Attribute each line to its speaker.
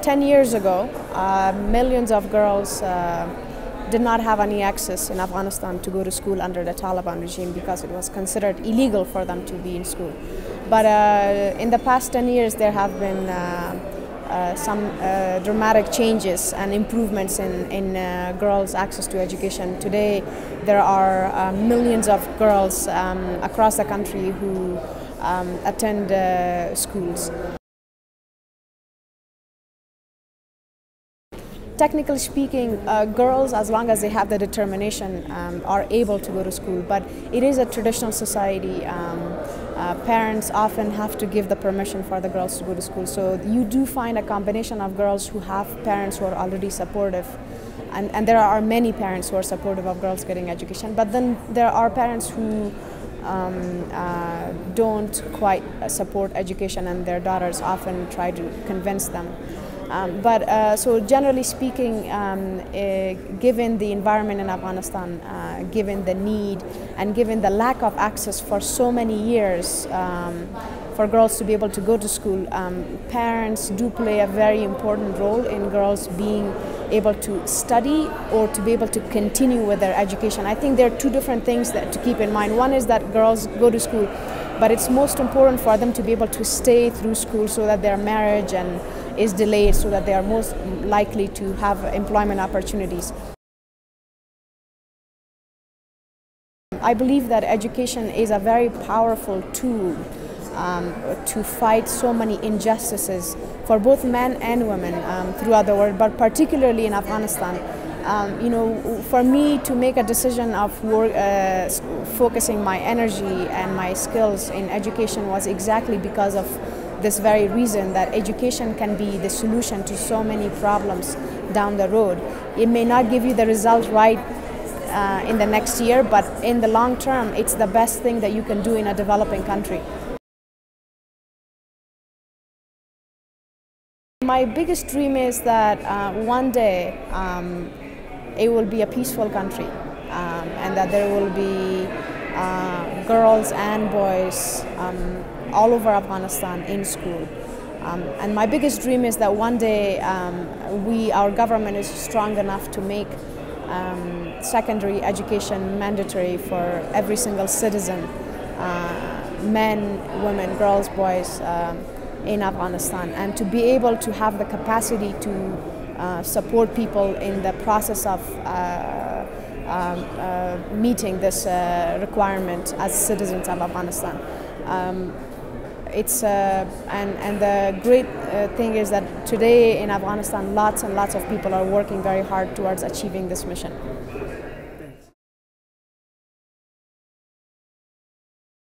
Speaker 1: 10 years ago, millions of girls did not have any access in Afghanistan to go to school under the Taliban regime because it was considered illegal for them to be in school. But in the past 10 years, there have been some dramatic changes and improvements in girls' access to education. Today, there are millions of girls across the country who attend schools. Technically speaking, girls, as long as they have the determination, are able to go to school. But it is a traditional society. Parents often have to give the permission for the girls to go to school. So you do find a combination of girls who have parents who are already supportive. And there are many parents who are supportive of girls getting education. But then there are parents who don't quite support education, and their daughters often try to convince them. So generally speaking, given the environment in Afghanistan, given the need and given the lack of access for so many years for girls to be able to go to school, parents do play a very important role in girls being able to study or to be able to continue with their education. I think there are two different things that to keep in mind. One is that girls go to school, but it's most important for them to be able to stay through school so that their marriage is delayed, so that they are most likely to have employment opportunities. I believe that education is a very powerful tool to fight so many injustices for both men and women throughout the world, but particularly in Afghanistan. For me to make a decision of focusing my energy and my skills in education was exactly because of this very reason, that education can be the solution to so many problems down the road. It may not give you the result right in the next year, but in the long term, it's the best thing that you can do in a developing country. My biggest dream is that one day it will be a peaceful country, and that there will be girls and boys all over Afghanistan in school. And my biggest dream is that one day our government is strong enough to make secondary education mandatory for every single citizen, men, women, girls, boys, in Afghanistan, and to be able to have the capacity to support people in the process of meeting this requirement as citizens of Afghanistan. And the great thing is that today in Afghanistan, lots and lots of people are working very hard towards achieving this mission.